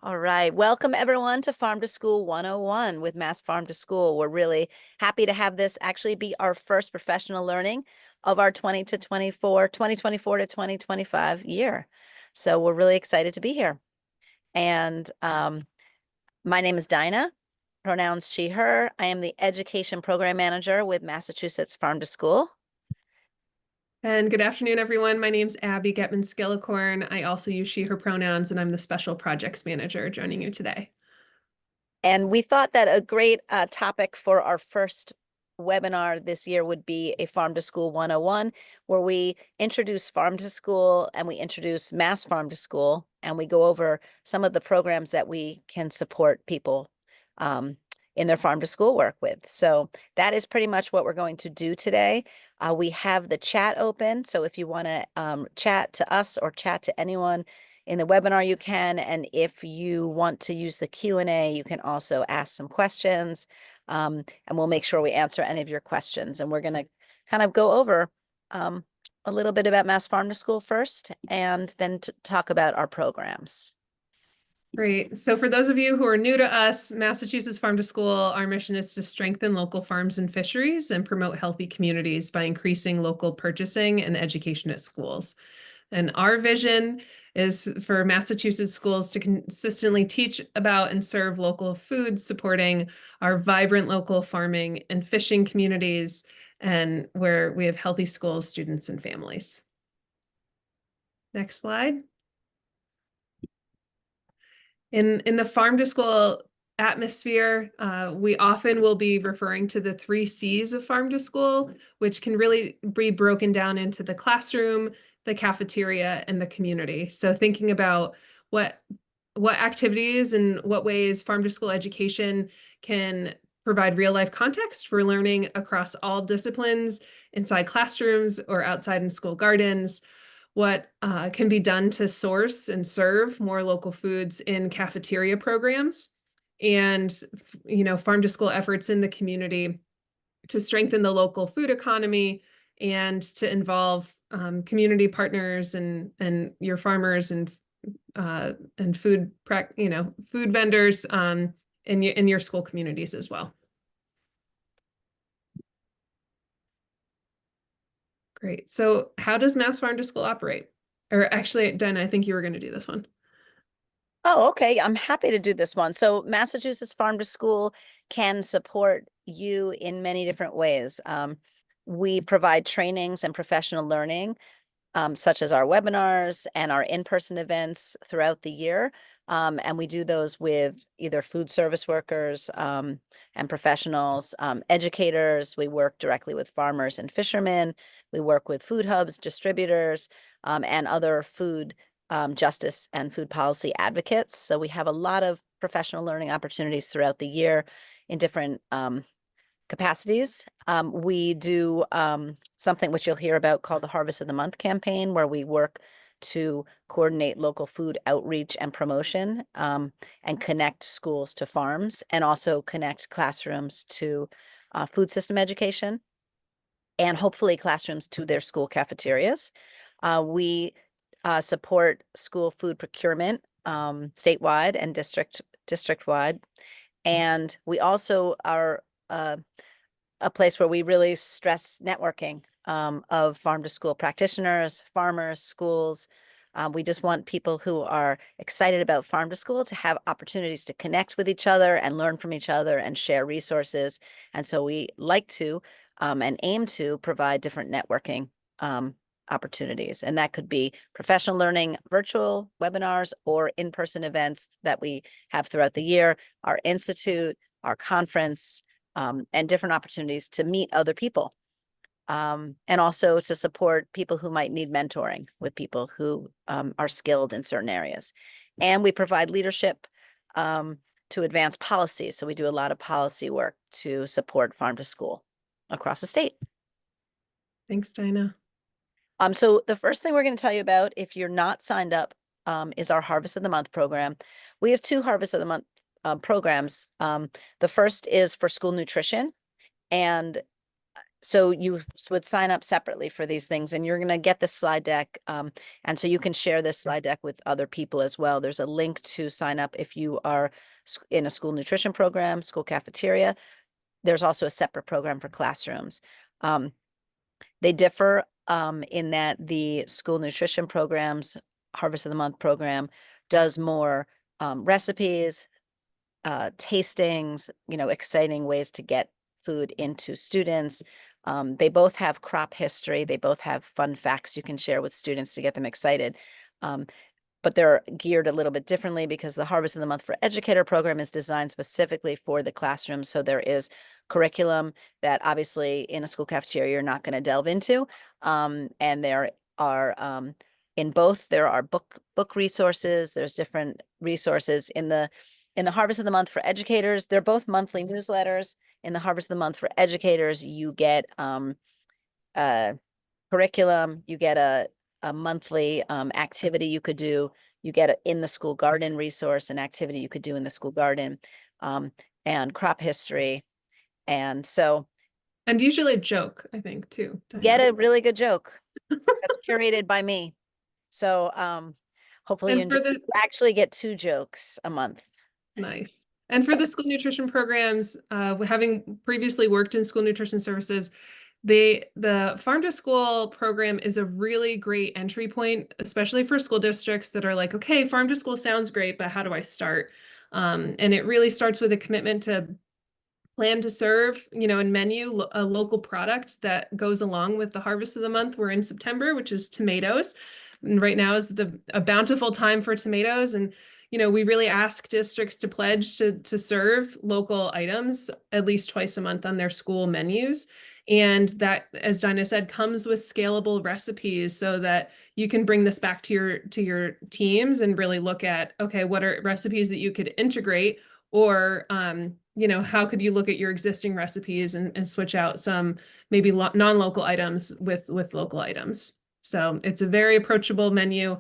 All right. Welcome everyone to Farm to School 101 with Mass Farm to School. We're really happy to have this actually be our first professional learning of our 2024 to 2025 year. So we're really excited to be here. And my name is Dinah, pronouns she, her. I am the Education Program Manager with Massachusetts Farm to School. And good afternoon, everyone. My name's Abby Getman Skillicorn. I also use she, her pronouns, and I'm the Special Projects Manager joining you today. And we thought that a great topic for our first webinar this year would be a Farm to School 101, where we introduce Farm to School and we introduce Mass Farm to School, and we go over some of the programs that we can support people in their farm to school work with. So that is pretty much what we're going to do today. We have the chat open, so if you want to chat to us or chat to anyone in the webinar, you can. And if you want to use the Q&A, you can also ask some questions, and we'll make sure we answer any of your questions. And we're going to kind of go over a little bit about Mass Farm to School first, and then to talk about our programs. Great. So for those of you who are new to us, Massachusetts Farm to School, our mission is to strengthen local farms and fisheries and promote healthy communities by increasing local purchasing and education at schools. And our vision is for Massachusetts schools to consistently teach about and serve local foods, supporting our vibrant local farming and fishing communities, and where we have healthy schools, students, and families. Next slide. In the farm to school atmosphere, we often will be referring to the 3 C's of farm to school, which can really be broken down into the classroom, the cafeteria, and the community. So thinking about what activities and what ways farm to school education can provide real life context for learning across all disciplines inside classrooms or outside in school gardens, what can be done to source and serve more local foods in cafeteria programs, and farm to school efforts in the community to strengthen the local food economy and to involve community partners and your farmers and food vendors in your school communities as well. Great. So how does Mass Farm to School operate? Or actually, Dinah, I think you were going to do this one. Oh, okay. I'm happy to do this one. So Massachusetts Farm to School can support you in many different ways. We provide trainings and professional learning, such as our webinars and our in-person events throughout the year. And we do those with either food service workers and professionals, educators. We work directly with farmers and fishermen. We work with food hubs, distributors, and other food justice and food policy advocates. So we have a lot of professional learning opportunities throughout the year in different capacities. We do something which you'll hear about called the Harvest of the Month campaign, where we work to coordinate local food outreach and promotion, and connect schools to farms, and also connect classrooms to food system education, and hopefully classrooms to their school cafeterias. We support school food procurement statewide and district-wide. And we also are a place where we really stress networking of farm to school practitioners, farmers, schools. We just want people who are excited about farm to school to have opportunities to connect with each other and learn from each other and share resources. And so we like to and aim to provide different networking opportunities. And that could be professional learning, virtual webinars, or in-person events that we have throughout the year, our institute, our conference, and different opportunities to meet other people. And also to support people who might need mentoring with people who are skilled in certain areas. And we provide leadership to advance policy. So we do a lot of policy work to support farm to school across the state. Thanks, Dinah. So the first thing we're going to tell you about, if you're not signed up, is our Harvest of the Month program. We have 2 Harvest of the Month programs. The first is for school nutrition, and So you would sign up separately for these things, and you're going to get the slide deck. And so you can share this slide deck with other people as well. There's a link to sign up if you are in a school nutrition program, school cafeteria. There's also a separate program for classrooms. They differ in that the school nutrition programs, Harvest of the Month program, does more recipes, tastings, exciting ways to get food into students. They both have crop history. They both have fun facts you can share with students to get them excited. But they're geared a little bit differently because the Harvest of the Month for Educator program is designed specifically for the classroom. So there is curriculum that obviously in a school cafeteria you're not going to delve into. And there are in both there are book resources. There's different resources in the Harvest of the Month for Educators. They're both monthly newsletters. In the Harvest of the Month for Educators, you get curriculum, you get a monthly activity you could do. You get in the school garden resource, an activity you could do in the school garden, and crop history. And so And usually a joke, I think, too. get Dinah. a really good joke that's curated by me. So hopefully you And enjoy. for the You actually get 2 jokes a month. Nice. And for the school nutrition programs, having previously worked in school nutrition services, the farm to school program is a really great entry point, especially for school districts that are like, okay, farm to school sounds great, but how do I start? And it really starts with a commitment to plan to serve, and menu a local product that goes along with the Harvest of the Month. We're in September, which is tomatoes. And right now is a bountiful time for tomatoes. And we really ask districts to pledge to serve local items at least twice a month on their school menus. And that, as Dinah said, comes with scalable recipes so that you can bring this back to your teams and really look at, okay, what are recipes that you could integrate, or how could you look at your existing recipes and switch out some maybe non-local items with local items. So it's a very approachable menu,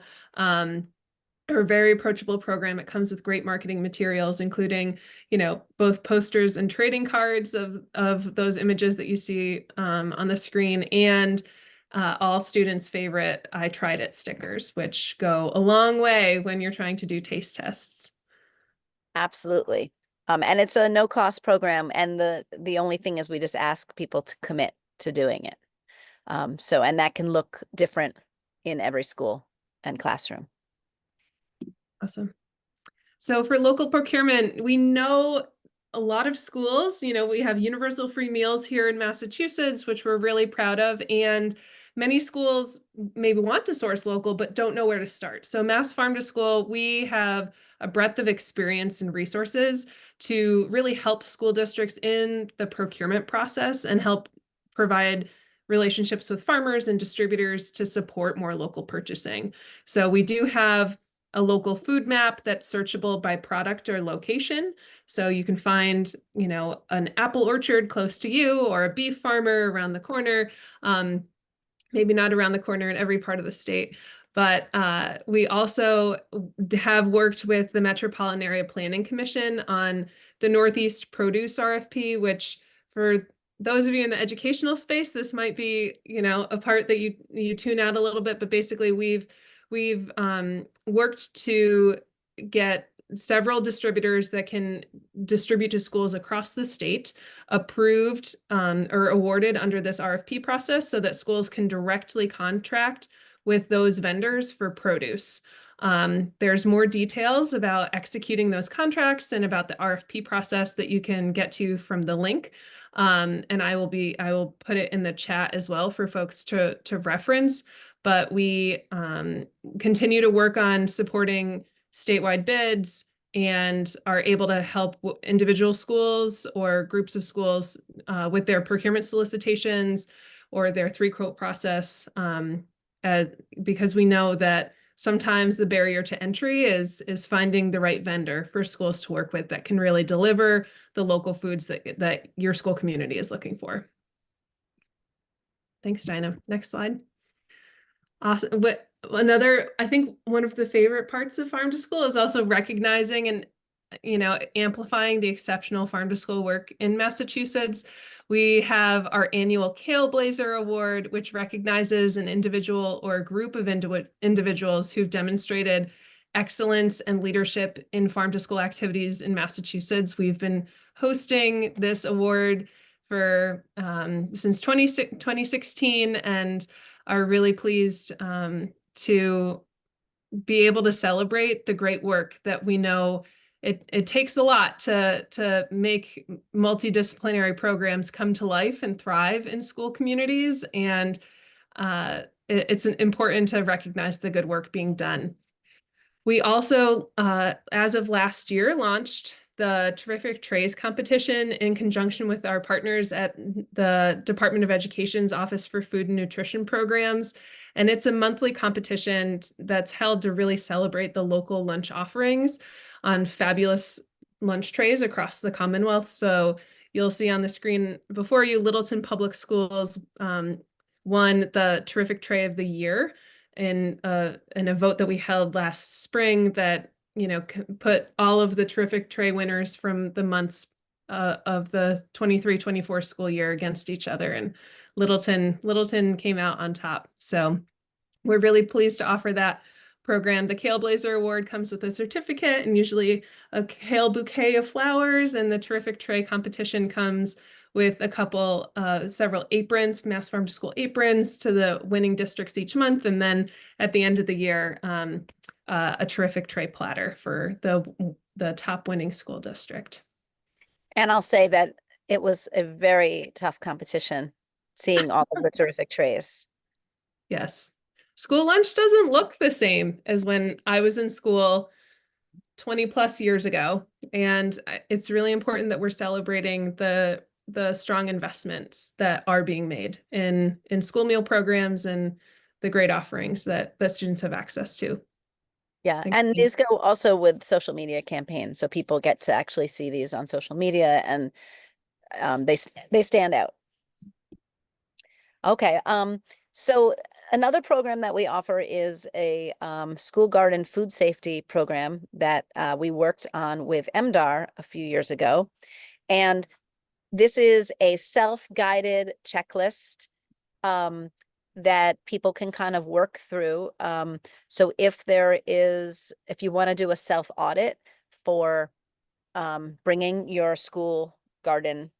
or very approachable program. It comes with great marketing materials, including, both posters and trading cards of those images that you see on the screen, and all students' favorite "I tried it" stickers, which go a long way when you're trying to do taste tests. Absolutely. And it's a no cost program. And the only thing is we just ask people to commit to doing it. And that can look different in every school and classroom. Awesome. So for local procurement, we know a lot of schools, we have universal free meals here in Massachusetts, which we're really proud of. And many schools maybe want to source local, but don't know where to start. So Mass Farm to School, we have a breadth of experience and resources to really help school districts in the procurement process and help provide relationships with farmers and distributors to support more local purchasing. So we do have a local food map that's searchable by product or location. So you can find, an apple orchard close to you or a beef farmer around the corner. Maybe not around the corner in every part of the state, but we also have worked with the Metropolitan Area Planning Commission on the Northeast Produce RFP, which for those of you in the educational space, this might be, a part that you tune out a little bit, but basically we've worked to get several distributors that can distribute to schools across the state approved or awarded under this RFP process so that schools can directly contract with those vendors for produce. There's more details about executing those contracts and about the RFP process that you can get to from the link. And I will put it in the chat as well for folks to reference. But we continue to work on supporting statewide bids and are able to help individual schools or groups of schools with their procurement solicitations or their 3-quote process, because we know that sometimes the barrier to entry is finding the right vendor for schools to work with that can really deliver the local foods that your school community is looking for. Thanks, Dinah. Next slide. Awesome. But I think one of the favorite parts of Farm to School is also recognizing and amplifying the exceptional farm to school work in Massachusetts. We have our annual Kale Blazer Award, which recognizes an individual or a group of individuals who've demonstrated excellence and leadership in farm to school activities in Massachusetts. We've been hosting this award for since 2016 and are really pleased to be able to celebrate the great work that we know it takes a lot to make multidisciplinary programs come to life and thrive in school communities. And it's important to recognize the good work being done. We also, as of last year, launched the Terrific Trays competition in conjunction with our partners at the Department of Education's Office for Food and Nutrition Programs. And it's a monthly competition that's held to really celebrate the local lunch offerings on fabulous lunch trays across the Commonwealth. So you'll see on the screen before you, Littleton Public Schools won the Terrific Tray of the Year in a vote that we held last spring that put all of the Terrific Tray winners from the months of the 23-24 school year against each other, and Littleton came out on top. So we're really pleased to offer that program. The Kale Blazer Award comes with a certificate and usually a kale bouquet of flowers, and the Terrific Tray competition comes with several aprons, Mass Farm to School aprons to the winning districts each month. And then at the end of the year, a Terrific Tray platter for the top winning school district. And I'll say that it was a very tough competition, seeing all of the terrific trays. Yes. School lunch doesn't look the same as when I was in school 20 plus years ago. And it's really important that we're celebrating the strong investments that are being made in school meal programs and the great offerings that students have access to. Yeah, and these go also with social media campaigns, so people get to actually see these on social media, and they stand out. Okay, so another program that we offer is a school garden food safety program that we worked on with MDAR a few years ago, and this is a self-guided checklist that people can kind of work through. So if you want to do a self-audit for bringing your school garden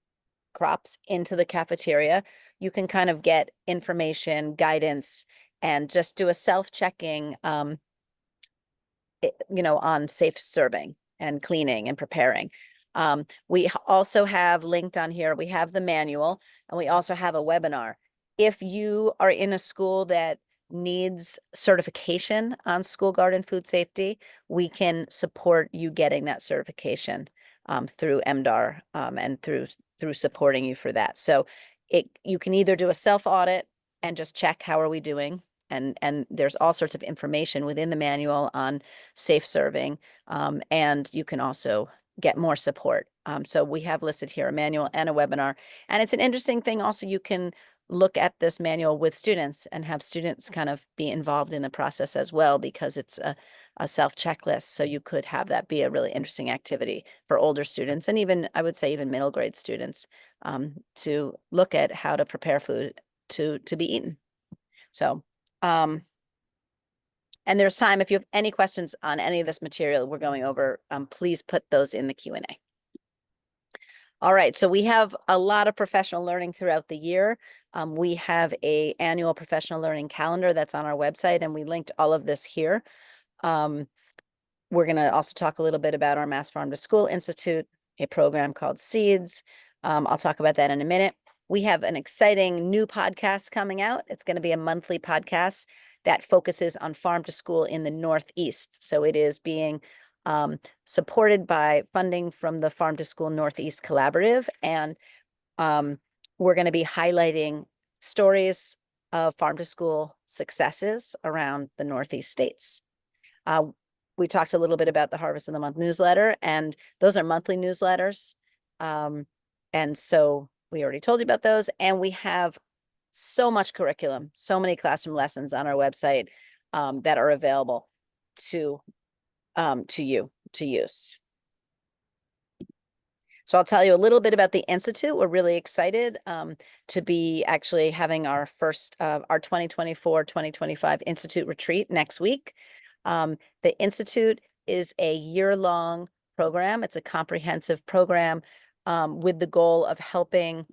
crops into the cafeteria, you can kind of get information, guidance, and just do a self-checking, on safe serving and cleaning and preparing. We also have linked on here, we have the manual, and we also have a webinar. If you are in a school that needs certification on school garden food safety, we can support you getting that certification through MDAR and through supporting you for that. So you can either do a self-audit and just check how are we doing, and there's all sorts of information within the manual on safe serving, and you can also get more support. So we have listed here a manual and a webinar, and it's an interesting thing also. You can look at this manual with students and have students kind of be involved in the process as well, because it's a self checklist. So you could have that be a really interesting activity for older students, and even, I would say, even middle grade students, to look at how to prepare food to be eaten. So, and there's time, if you have any questions on any of this material we're going over, please put those in the Q&A. All right, so we have a lot of professional learning throughout the year. We have an annual professional learning calendar that's on our website, and we linked all of this here. We're going to also talk a little bit about our Mass Farm to School Institute, a program called Seeds. I'll talk about that in a minute. We have an exciting new podcast coming out. It's going to be a monthly podcast that focuses on farm to school in the Northeast. So it is being supported by funding from the Farm to School Northeast Collaborative. And we're going to be highlighting stories of farm to school successes around the Northeast states. We talked a little bit about the Harvest of the Month newsletter, and those are monthly newsletters. And so we already told you about those, and we have so much curriculum, so many classroom lessons on our website that are available to you to use. So I'll tell you a little bit about the Institute. We're really excited to be actually having our first, our 2024-2025 Institute retreat next week. The Institute is a year-long program. It's a comprehensive program with the goal of helping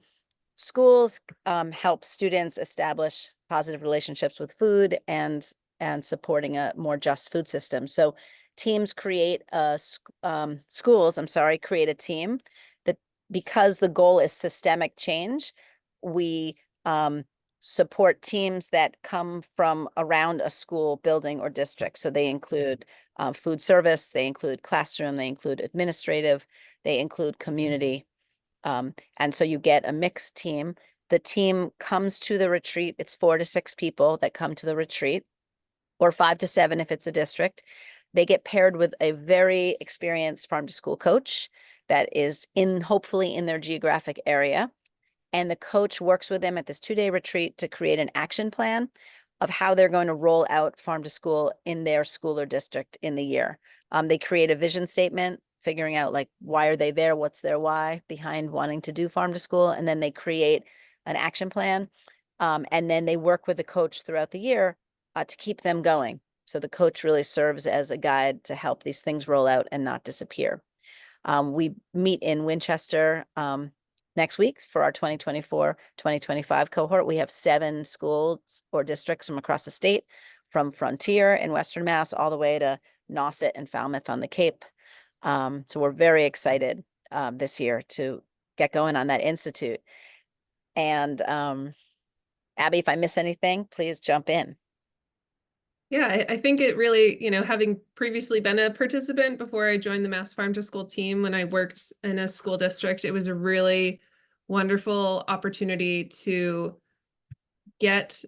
schools help students establish positive relationships with food and supporting a more just food system. So teams create schools, I'm sorry, create a team that, because the goal is systemic change, we support teams that come from around a school building or district. So they include food service, they include classroom, they include administrative, they include community. And so you get a mixed team. The team comes to the retreat. It's 4 to 6 people that come to the retreat, or 5 to 7 if it's a district. They get paired with a very experienced farm to school coach that is hopefully in their geographic area. And the coach works with them at this 2-day retreat to create an action plan of how they're going to roll out farm to school in their school or district in the year. They create a vision statement, figuring out like, why are they there? What's their why behind wanting to do farm to school? And then they create an action plan. And then they work with the coach throughout the year to keep them going. So the coach really serves as a guide to help these things roll out and not disappear. We meet in Winchester next week for our 2024-2025 cohort. We have 7 schools or districts from across the state, from Frontier in Western Mass all the way to Nauset and Falmouth on the Cape. So we're very excited this year to get going on that institute. And Abby, if I miss anything, please jump in. Yeah, I think it really, having previously been a participant before I joined the Mass Farm to School team when I worked in a school district, it was a really wonderful opportunity to get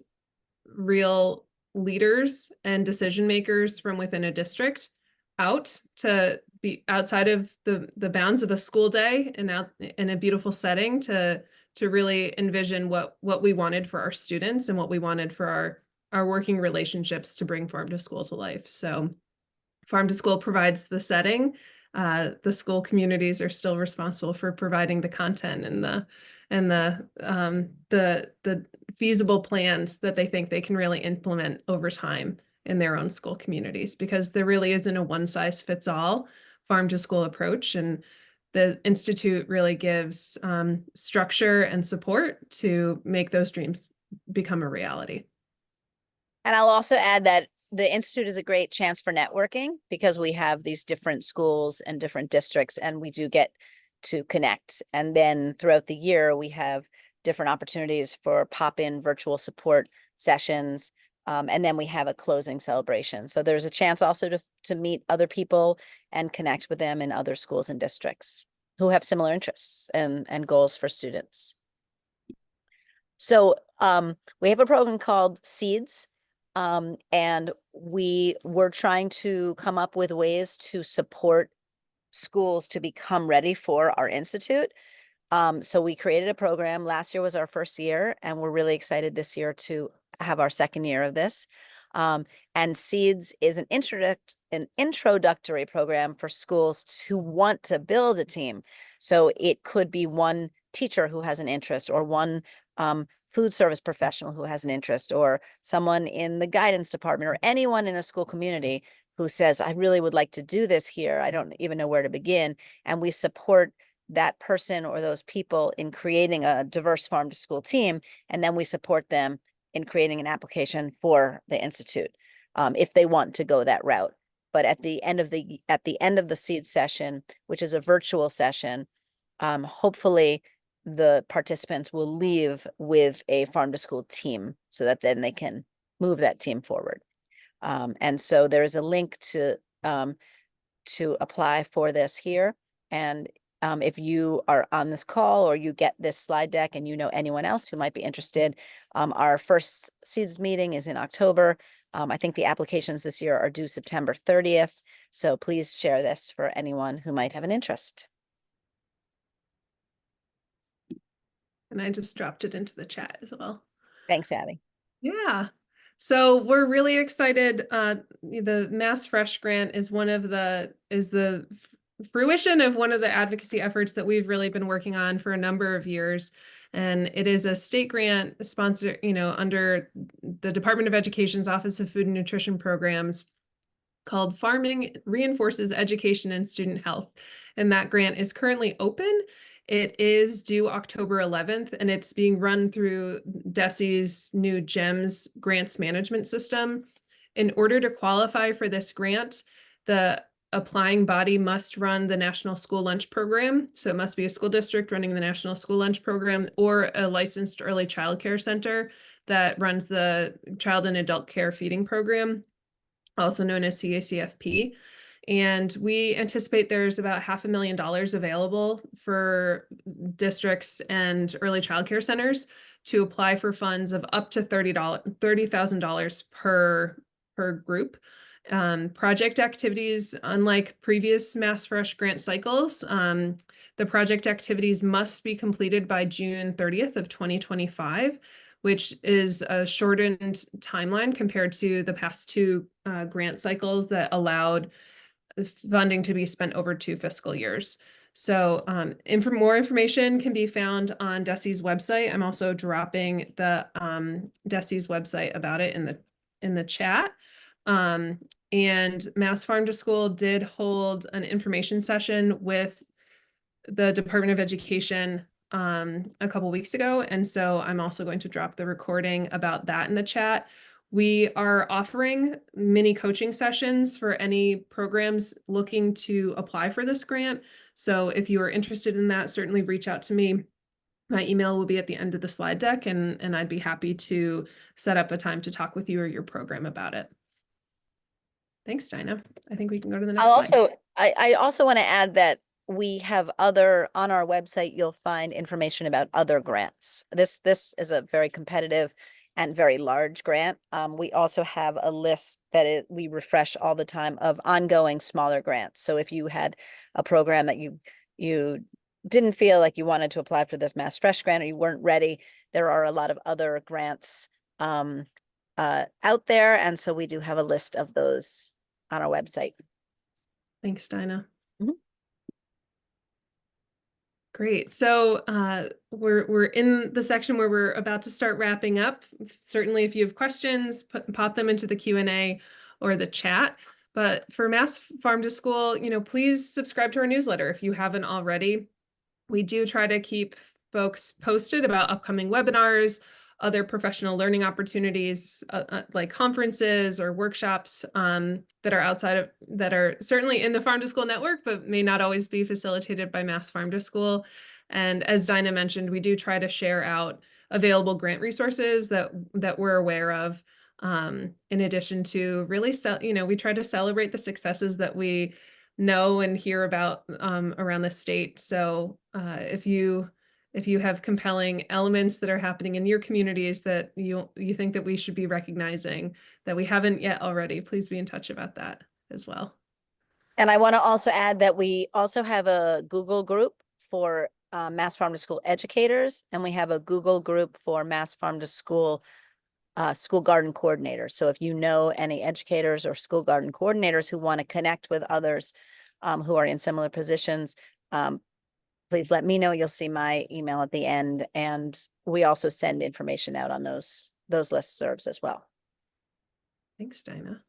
real leaders and decision makers from within a district out to be outside of the bounds of a school day and out in a beautiful setting to really envision what we wanted for our students and what we wanted for our working relationships to bring farm to school to life. So farm to school provides the setting. The school communities are still responsible for providing the content and the feasible plans that they think they can really implement over time in their own school communities, because there really isn't a one size fits all farm to school approach. And the Institute really gives structure and support to make those dreams become a reality. And I'll also add that the Institute is a great chance for networking because we have these different schools and different districts, and we do get to connect. And then throughout the year, we have different opportunities for pop-in virtual support sessions. And then we have a closing celebration. So there's a chance also to meet other people and connect with them in other schools and districts who have similar interests and goals for students. So we have a program called Seeds. And we were trying to come up with ways to support schools to become ready for our institute. So we created a program. Last year was our first year, and we're really excited this year to have our second year of this. And Seeds is an introductory program for schools who want to build a team. So it could be one teacher who has an interest, or one food service professional who has an interest, or someone in the guidance department, or anyone in a school community who says, I really would like to do this here. I don't even know where to begin. And we support that person or those people in creating a diverse farm to school team. And then we support them in creating an application for the Institute if they want to go that route. But at the end of the seed session, which is a virtual session, hopefully the participants will leave with a farm to school team so that then they can move that team forward. And so there is a link to apply for this here. And if you are on this call or you get this slide deck and you know anyone else who might be interested, our first Seeds meeting is in October. I think the applications this year are due September 30th. So please share this for anyone who might have an interest. And I just dropped it into the chat as well. Thanks, Abby. Yeah. So we're really excited. The Mass Fresh grant is the fruition of one of the advocacy efforts that we've really been working on for a number of years. And it is a state grant sponsor, under the Department of Education's Office of Food and Nutrition Programs, called Farming Reinforces Education and Student Health. And that grant is currently open. It is due October 11th, and it's being run through DESE's new GEMS grants management system. In order to qualify for this grant, the applying body must run the National School Lunch Program. So it must be a school district running the National School Lunch Program, or a licensed early child care center that runs the Child and Adult Care Feeding Program, also known as CACFP. And we anticipate there's about $500,000 available for districts and early child care centers to apply for funds of up to $30,000 per group. Project activities, unlike previous Mass Fresh grant cycles, the project activities must be completed by June 30th of 2025, which is a shortened timeline compared to the past two grant cycles that allowed funding to be spent over 2 fiscal years. So more information can be found on DESE's website. I'm also dropping the DESE's website about it in the chat. And Mass Farm to School did hold an information session with the Department of Education a couple weeks ago. And so I'm also going to drop the recording about that in the chat. We are offering mini coaching sessions for any programs looking to apply for this grant. So if you are interested in that, certainly reach out to me. My email will be at the end of the slide deck, and I'd be happy to set up a time to talk with you or your program about it. Thanks, Dinah. I think we can go to the next slide. I also want to add that we have on our website, you'll find information about other grants. This is a very competitive and very large grant. We also have a list that we refresh all the time of ongoing smaller grants. So if you had a program that you didn't feel like you wanted to apply for this Mass Fresh grant, or you weren't ready, there are a lot of other grants out there. And so we do have a list of those on our website. Thanks, Dinah. Mhm. Great. So we're in the section where we're about to start wrapping up. Certainly, if you have questions, pop them into the Q&A or the chat. But for Mass Farm to School, please subscribe to our newsletter if you haven't already. We do try to keep folks posted about upcoming webinars, other professional learning opportunities, like conferences or workshops that are certainly in the Farm to School network, but may not always be facilitated by Mass Farm to School. And as Dinah mentioned, we do try to share out available grant resources that we're aware of. In addition to really, we try to celebrate the successes that we know and hear about around the state. So if you have compelling elements that are happening in your communities that you think that we should be recognizing that we haven't yet already, please be in touch about that as well. And I want to also add that we also have a Google group for Mass Farm to School educators, and we have a Google group for Mass Farm to School school garden coordinators. So if you know any educators or school garden coordinators who want to connect with others who are in similar positions, please let me know. You'll see my email at the end, and we also send information out on those listservs as well. Thanks, Dinah.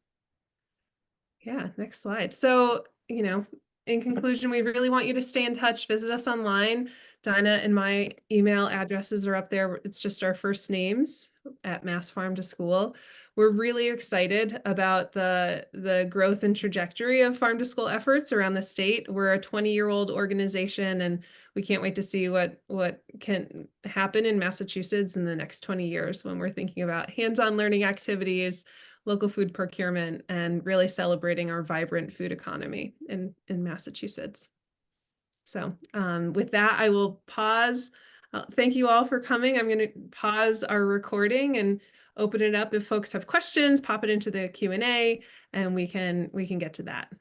Yeah, next slide. So, in conclusion, we really want you to stay in touch. Visit us online. Dinah and my email addresses are up there. It's just our first names at Mass Farm to School. We're really excited about the growth and trajectory of farm to school efforts around the state. We're a 20-year-old organization, and we can't wait to see what can happen in Massachusetts in the next 20 years when we're thinking about hands-on learning activities, local food procurement, and really celebrating our vibrant food economy in Massachusetts. So with that, I will pause. Thank you all for coming. I'm going to pause our recording and open it up. If folks have questions, pop it into the Q&A, and we can get to that.